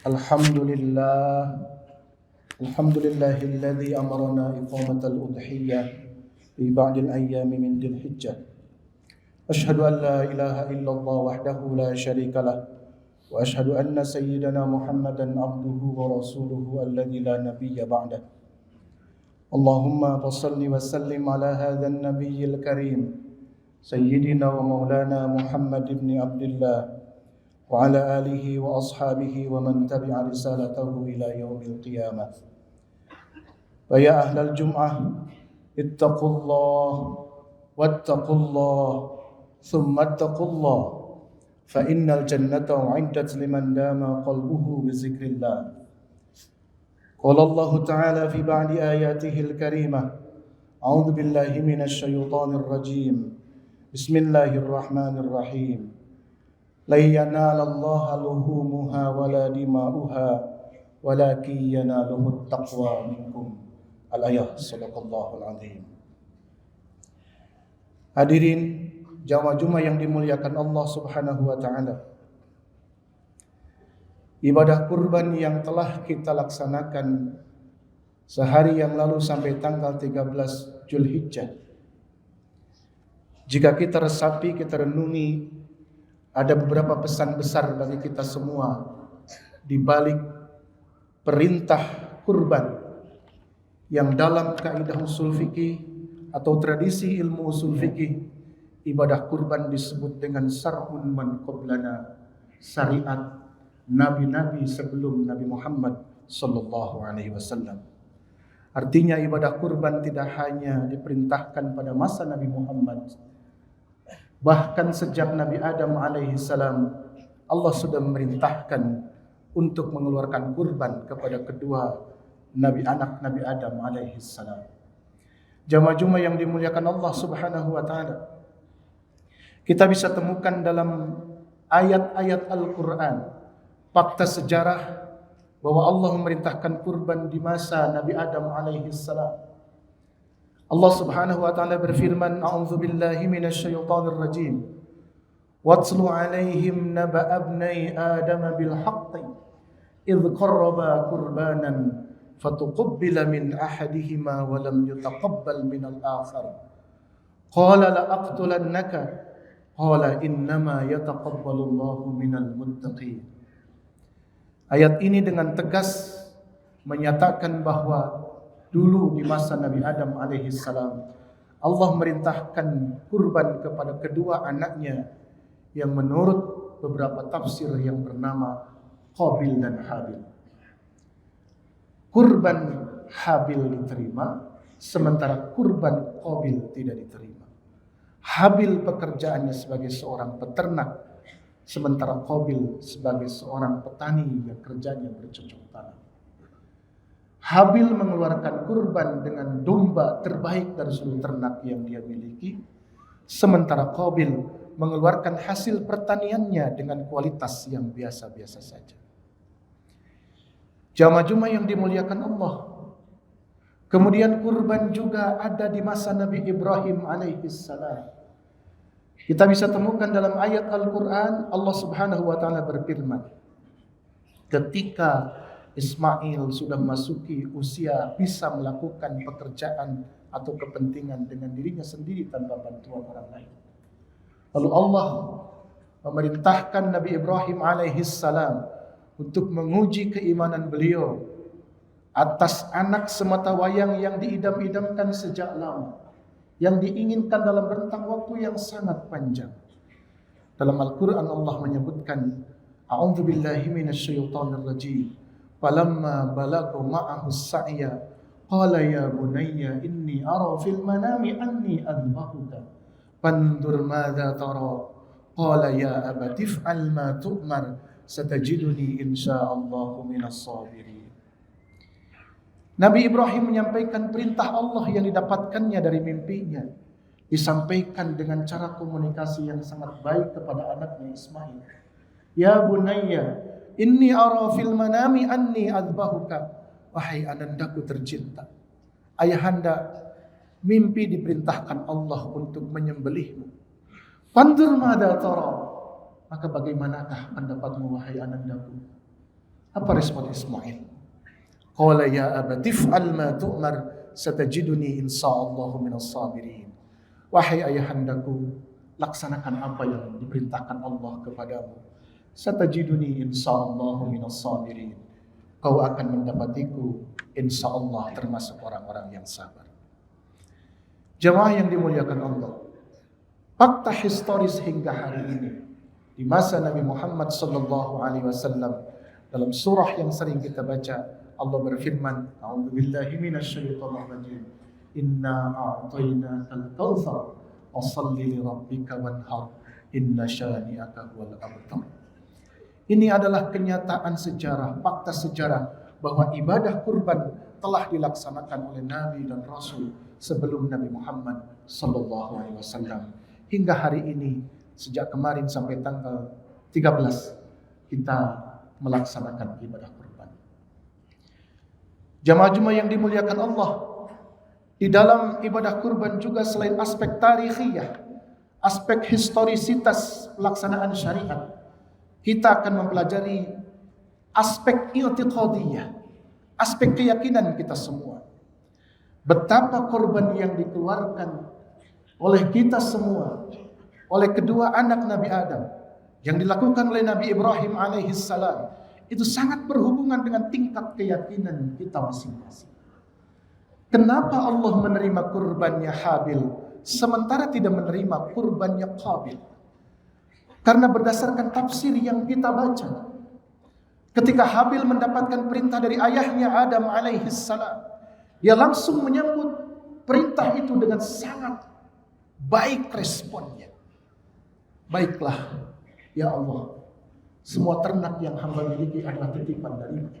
الحمد لله الحمد لله الذي أمرنا إقامة الأضحية في بعض الأيام من ذي الحجة. أشهد أن لا إله إلا الله وحده لا شريك له، وأشهد أن سيدنا محمدا عبده ورسوله الذي لا نبي بعده. اللهم صل وسلم على هذا النبي الكريم سيدنا ومولانا محمد بن عبد الله وعلى آله وأصحابه ومن تبع رسالته إلى يوم القيامة. فيا أهل الجمعة اتقوا الله واتقوا الله ثم اتقوا الله، فإن الجنة أعدت لمن دام قلبه بذكر الله. قال الله تعالى في بعض آياته الكريمة: أعوذ بالله من الشيطان الرجيم، بسم الله الرحمن الرحيم. لن ينال الله لحومها ولا دماؤها ولكن يناله التقوى منكم. Al-ayah, sadaqallahul azim. Hadirin jamaah Jumat yang dimuliakan Allah Subhanahu wa taala. Ibadah kurban yang telah kita laksanakan sehari yang lalu sampai tanggal 13 Zulhijjah. Jika kita resapi, kita renungi, ada beberapa pesan besar bagi kita semua di balik perintah kurban yang dalam kaidah usul fikih atau tradisi ilmu usul fikih, ibadah kurban disebut dengan syar'un man qablana, syariat nabi-nabi sebelum Nabi Muhammad sallallahu alaihi wasallam. Artinya ibadah kurban tidak hanya diperintahkan pada masa Nabi Muhammad, bahkan sejak Nabi Adam alaihi salam Allah sudah memerintahkan untuk mengeluarkan kurban kepada kedua anak Nabi Adam alaihi salam. Jamaah Jumat yang dimuliakan Allah Subhanahu wa taala, kita bisa temukan dalam ayat-ayat Al-Qur'an fakta sejarah bahwa Allah memerintahkan kurban di masa Nabi Adam alaihi salam. Allah Subhanahu wa taala berfirman, A'udzu billahi minasyaitonir rajim. Watlu 'alaihim naba'a ibnai Adam bil haqqi idh qarraba qurbanan fatuqabbala min ahadihima wa lam yutaqabbal min al-akhar. Qala la aqtulannaka qala innama yataqabbalu Allahu minal muttaqin. Ayat ini dengan tegas menyatakan bahwa dulu di masa Nabi Adam alaihi salam Allah merintahkan kurban kepada kedua anaknya yang menurut beberapa tafsir yang bernama Qabil dan Habil. Kurban Habil diterima, sementara kurban Qabil tidak diterima. Habil pekerjaannya sebagai seorang peternak, sementara Qabil sebagai seorang petani yang kerjanya bercocok tanam. Habil mengeluarkan kurban dengan domba terbaik dari seluruh ternak yang dia miliki, sementara Qabil mengeluarkan hasil pertaniannya dengan kualitas yang biasa-biasa saja. Jamaah Jumat yang dimuliakan Allah, kemudian kurban juga ada di masa Nabi Ibrahim alaihi salam. Kita bisa temukan dalam ayat Al-Quran, Allah Subhanahu wa ta'ala berfirman, ketika Ismail sudah memasuki usia bisa melakukan pekerjaan atau kepentingan dengan dirinya sendiri tanpa bantuan orang lain, lalu Allah memerintahkan Nabi Ibrahim alaihi salam untuk menguji keimanan beliau atas anak sematawayang yang diidam-idamkan sejak lama, yang diinginkan dalam rentang waktu yang sangat panjang. Dalam Al-Quran Allah menyebutkan, A'udzu billahi minasyaitonir rajim. Falamma balagha ma'ahu as-sa'ya qala ya bunayya inni ara fil manami anni adbahuka fandur madza tara qala ya abati if'al ma tu'mar satajiduni insyaallahu minas sabirin. Nabi Ibrahim menyampaikan perintah Allah yang didapatkannya dari mimpinya, disampaikan dengan cara komunikasi yang sangat baik kepada anaknya Ismail. Ya bunayya, inni ara fil manami anni adbahuka. Wahai anandaku tercinta, ayahanda mimpi diperintahkan Allah untuk menyembelihmu. Fandur madza tara, maka bagaimanakah pendapatmu wahai anandaku? Apa respon Ismail? Qala ya abati if'al ma tu'mar satajiduni insyaallahu minas sabirin. Wahai ayahandaku, laksanakan apa yang diperintahkan Allah kepadamu. Satajiduni insyaallahu minas sabirin. Kau akan mendapatiku insyaallah termasuk orang-orang yang sabar. Jemaah yang dimuliakan Allah, fakta historis hingga hari ini di masa Nabi Muhammad sallallahu alaihi wasallam, dalam surah yang sering kita baca, Allah berfirman, a'udzubillahi minasyaitonir rajim. Inna a'tainakal kautsar fashalli li rabbika wanhar inna syani'aka huwal abtar. Ini adalah kenyataan sejarah, fakta sejarah bahwa ibadah kurban telah dilaksanakan oleh Nabi dan Rasul sebelum Nabi Muhammad sallallahu alaihi wasallam. Hingga hari ini, sejak kemarin sampai tanggal 13 kita melaksanakan ibadah kurban. Jamaah-jamaah yang dimuliakan Allah, di dalam ibadah kurban juga selain aspek tarikhiyah, aspek historisitas pelaksanaan syariat, kita akan mempelajari aspek i'tiqadiyah, aspek keyakinan kita semua. Betapa korban yang dikeluarkan oleh kita semua, oleh kedua anak Nabi Adam, yang dilakukan oleh Nabi Ibrahim alaihissalam, itu sangat berhubungan dengan tingkat keyakinan kita masing-masing. Kenapa Allah menerima kurbannya Habil sementara tidak menerima kurbannya Qabil? Karena berdasarkan tafsir yang kita baca, ketika Habil mendapatkan perintah dari ayahnya Adam alaihissalam, dia langsung menyambut perintah itu dengan sangat baik responnya. Baiklah, ya Allah, semua ternak yang hamba miliki adalah titipan darimu.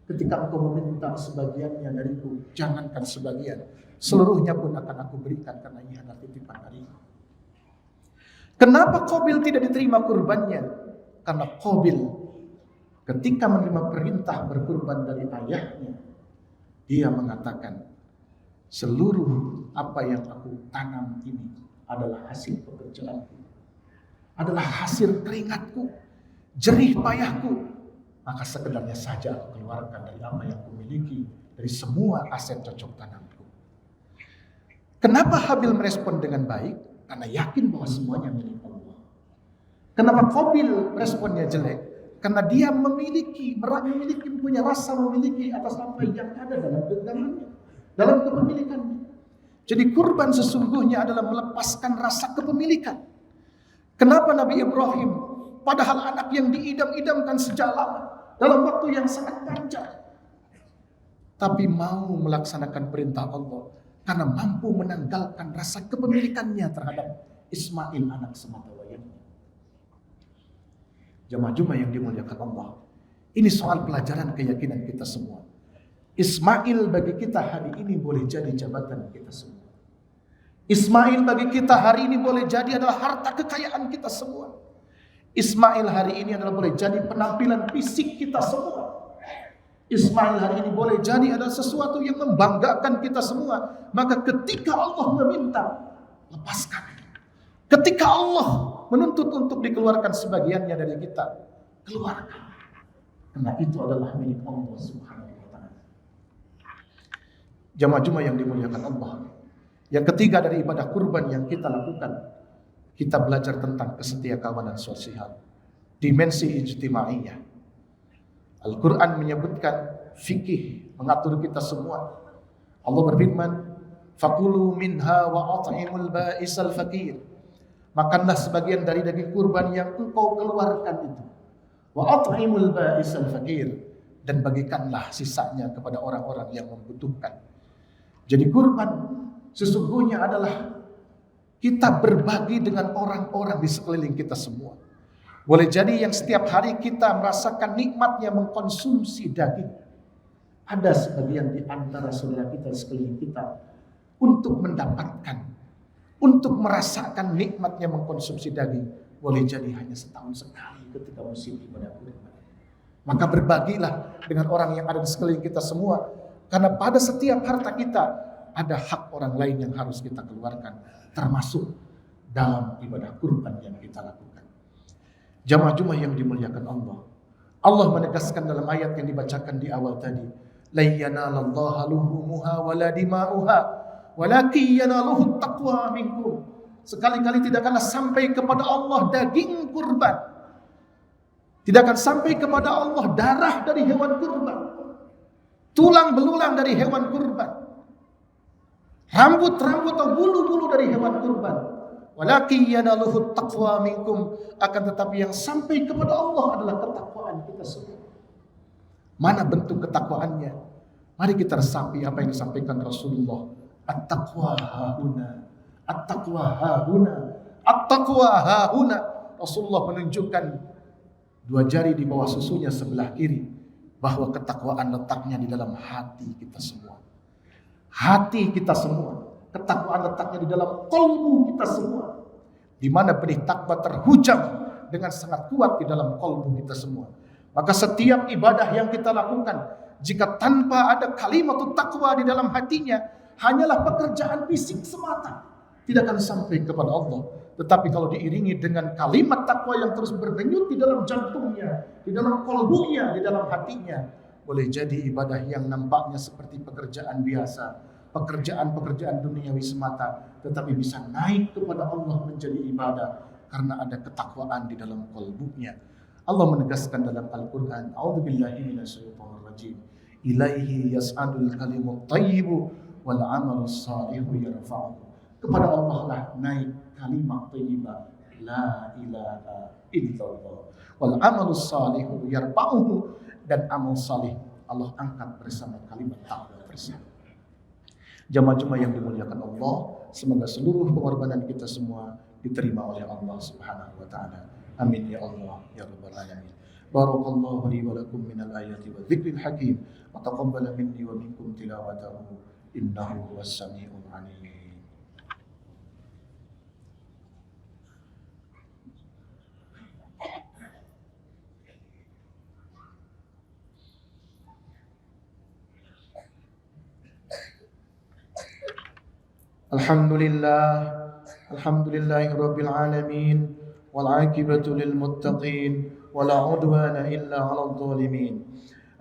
Ketika engkau meminta sebagiannya dariku, jangankan sebagian, seluruhnya pun akan aku berikan karena ini adalah titipan dariku. Kenapa Qabil tidak diterima kurbannya? Karena Qabil ketika menerima perintah berkurban dari ayahnya, dia mengatakan, seluruh apa yang aku tanam ini adalah hasil pekerjaanku, adalah hasil keringatku, jerih payahku, maka sekedarnya saja aku keluarkan dari apa yang kumiliki, dari semua aset cocok tanamku. Kenapa Habil merespon dengan baik? Karena yakin bahwa semuanya milik Allah. Kenapa Qabil responnya jelek? Karena dia memiliki, punya rasa memiliki atas apa yang ada dalam genggamannya, dalam kepemilikannya. Jadi kurban sesungguhnya adalah melepaskan rasa kepemilikan. Kenapa Nabi Ibrahim, padahal anak yang diidam-idamkan sejak lama, dalam waktu yang sangat panjang, tapi mau melaksanakan perintah Allah karena mampu menanggalkan rasa kepemilikannya terhadap Ismail anak sematawayangnya. Jemaah yang dimuliakan Allah, ini soal pelajaran keyakinan kita semua. Ismail bagi kita hari ini boleh jadi jabatan kita semua. Ismail bagi kita hari ini boleh jadi adalah harta kekayaan kita semua. Ismail hari ini adalah boleh jadi penampilan fisik kita semua. Ismail hari ini boleh jadi adalah sesuatu yang membanggakan kita semua. Maka ketika Allah meminta, lepaskan. Ketika Allah menuntut untuk dikeluarkan sebagiannya dari kita, keluarkan. Karena itu adalah milik Allah Subhanahu wa taala. Jamaah yang dimuliakan Allah. Yang ketiga dari ibadah kurban yang kita lakukan, kita belajar tentang kesetiakawanan sosial, dimensi ijtimaiyah. Al-Quran menyebutkan fikih, mengatur kita semua. Allah berfirman, fakulu minha wa at'imul ba'isal fakir. Makanlah sebagian dari daging kurban yang engkau keluarkan itu. Wa at'imul ba'isal fakir. Dan bagikanlah sisanya kepada orang-orang yang membutuhkan. Jadi kurban sesungguhnya adalah kita berbagi dengan orang-orang di sekeliling kita semua. Boleh jadi yang setiap hari kita merasakan nikmatnya mengkonsumsi daging. Ada sebagian di antara saudara kita di sekeliling kita untuk mendapatkan, untuk merasakan nikmatnya mengkonsumsi daging. Boleh jadi hanya setahun sekali ketika musim ibadah kurban. Maka berbagilah dengan orang yang ada di sekeliling kita semua. Karena pada setiap harta kita ada hak orang lain yang harus kita keluarkan. Termasuk dalam ibadah kurban yang kita lakukan. Jamaah yang dimuliakan Allah. Allah menegaskan dalam ayat yang dibacakan di awal tadi, la yanalallaha luhumuha wala dima'uha walakin yanaluhu taqwa minkum. Sekali-kali tidak akan sampai kepada Allah daging kurban, tidak akan sampai kepada Allah darah dari hewan kurban, tulang belulang dari hewan kurban, rambut-rambut atau bulu-bulu dari hewan kurban. Walakin yanaluhu taqwa minkum, akan tetapi yang sampai kepada Allah adalah ketakwaan kita semua. Mana bentuk ketakwaannya? Mari kita resapi apa yang disampaikan Rasulullah. At-taqwa hahuna, at-taqwa hahuna, at-taqwa hahuna. Rasulullah menunjukkan dua jari di bawah susunya sebelah kiri, bahwa ketakwaan letaknya di dalam hati kita semua. Hati kita semua. Ketakwaan letaknya di dalam kolbu kita semua, di mana benih takwa terhujam dengan sangat kuat di dalam kolbu kita semua. Maka setiap ibadah yang kita lakukan, jika tanpa ada kalimat takwa di dalam hatinya, hanyalah pekerjaan fisik semata, tidak akan sampai kepada Allah. Tetapi kalau diiringi dengan kalimat takwa yang terus berdenyut di dalam jantungnya, di dalam kolbunya, di dalam hatinya, boleh jadi ibadah yang nampaknya seperti pekerjaan biasa, pekerjaan-pekerjaan duniawi semata, tetapi bisa naik kepada Allah menjadi ibadah karena ada ketakwaan di dalam qalbunya. Allah menegaskan dalam Al-Quran, A'udzubillahi minasyaitonir rajim, ilaihi yas'adul kalimut thayyibu wal amalus salihu yarfa'uhu. Kepada Allah lah naik kalimat thayyibah, la ilaha illallah, wal amalus salihu yarfa'uhu, dan amal salih Allah angkat bersama kalimat takwa bersama. Jamaah-jamaah yang dimuliakan Allah, semoga seluruh pengorbanan kita semua diterima oleh Allah Subhanahu wa taala. Amin ya Allah ya rabbal alamin. Barakallahu li wa lakum minal ayati wa dzikril hakim wa taqabbala minni wa minkum tilawatahu innahu huwas samiul alim. Alhamdulillahi rabbil alamin, wal aqibatu lil muttaqin, wala udwana illa 'alal zalimin.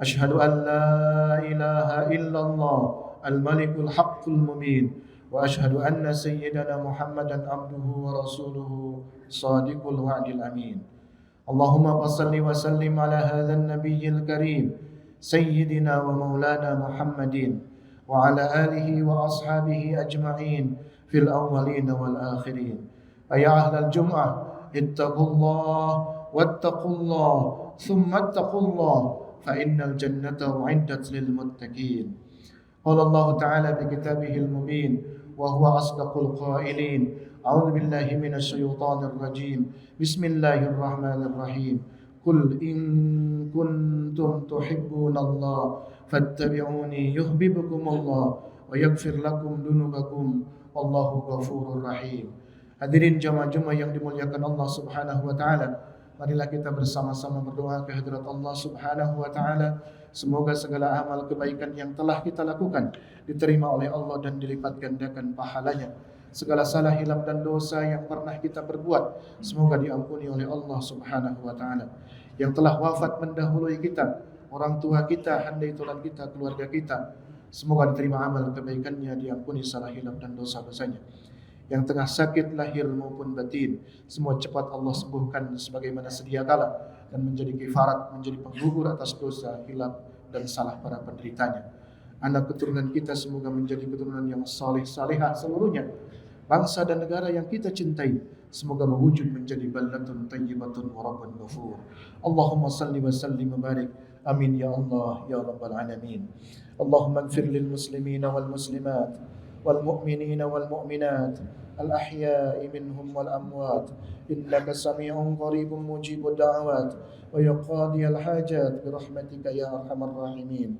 Asyhadu an la ilaha illallah al-malikul haqqul mubin, wa asyhadu anna sayyidana Muhammadan abduhu wa rasuluhu shadiqul wa'dil amin. Allahumma salli wa sallim ala hadzal nabiyyil karim sayyidina wa maulana Muhammadin wa ala alihi wa ashabihi ajma'in fil awwalin wal akhirin. Ya ahlal jum'ah, ittaqullah wattaqullah thumma ittaqullah fa innal jannata u'iddat lil muttaqin. Qala Allah ta'ala bi kitabihil mubin wa huwa asdaqul qailin. A'udzu billahi minasy syaithanir rajim. Bismillahirrahmanirrahim. Qul in kuntum tuhibbunallaha fattabi'uni yuhibbukumullah wa yaghfir lakum dunubakum wallahu ghafurur rahim. Hadirin jamaah-jamaah yang dimuliakan Allah Subhanahu wa taala, marilah kita bersama-sama berdoa ke hadirat Allah Subhanahu wa taala. Semoga segala amal kebaikan yang telah kita lakukan diterima oleh Allah dan dilipat gandakan pahalanya. Segala salah, hilaf dan dosa yang pernah kita berbuat, semoga diampuni oleh Allah Subhanahu wa taala. Yang telah wafat mendahului kita, orang tua kita, handai tulan kita, keluarga kita, semoga diterima amal kebaikannya, diampuni salah, hilaf dan dosa-dosanya. Yang tengah sakit lahir maupun batin, semua cepat Allah sembuhkan sebagaimana sedia kala, dan menjadi kifarat, menjadi penggugur atas dosa, hilaf dan salah para penderitanya. Anak keturunan kita semoga menjadi keturunan yang saleh salihah seluruhnya. Bangsa dan negara yang kita cintai semoga mewujud menjadi baldatun tayyibatun wa rabbun ghafur. Allahumma salli wa sallim wa barik. Amin ya Allah ya rabbal alamin. Allahumma ighfir lil muslimina wal muslimat wal mu'minina wal mu'minat al ahya'i minhum wal amwat, innaka sami'un qaribun mujibud da'awat wa yaqadi al hajat bi rahmatika ya arhamar rahimin.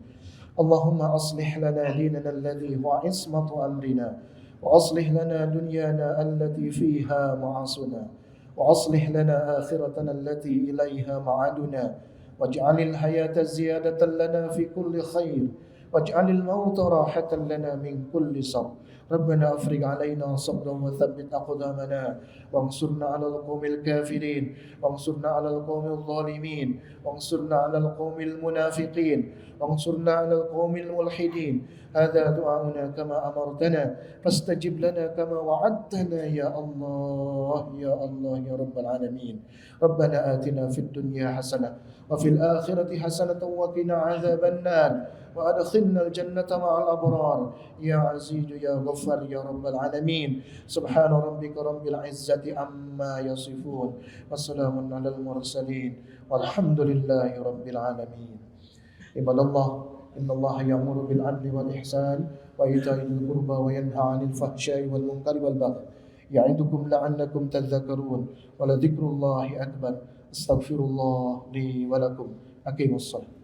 Allahumma aslih lana dinana alladhi huwa ismatu amrina, wa aslih lana dunyana allati fiha ma'asuna, wa aslih lana akhiratana allati ilayha ma'aduna, waj'alil hayata ziyadatan lana fi kulli khair, waj'alil mauta rahatan lana min kulli shar. ربنا أفرج علينا صبرا وثبت أقدامنا وانصرنا على القوم الكافرين وانصرنا على القوم الظالمين وانصرنا على القوم المنافقين وانصرنا على القوم الملحدين. هذا دعاؤنا كما أمرتنا فاستجب لنا كما وعدتنا يا الله يا الله يا رب العالمين. ربنا آتنا في الدنيا حسنة وفي الآخرة حسنة وقنا عذاب النار وأدخلنا الجنة مع الأبرار يا عزيز يا غفار يا رب العالمين. سبحان ربك رب العزة عما يصفون وسلام على المرسلين والحمد لله رب العالمين. عباد الله إن الله يأمر بالعدل والإحسان وإيتاء ذي القربى وينهى عن الفحشاء والمنكر والبغي يعظكم لعلكم تذكرون ولذكر الله أكبر. أستغفر الله لي ولكم. أقيموا الصلاة.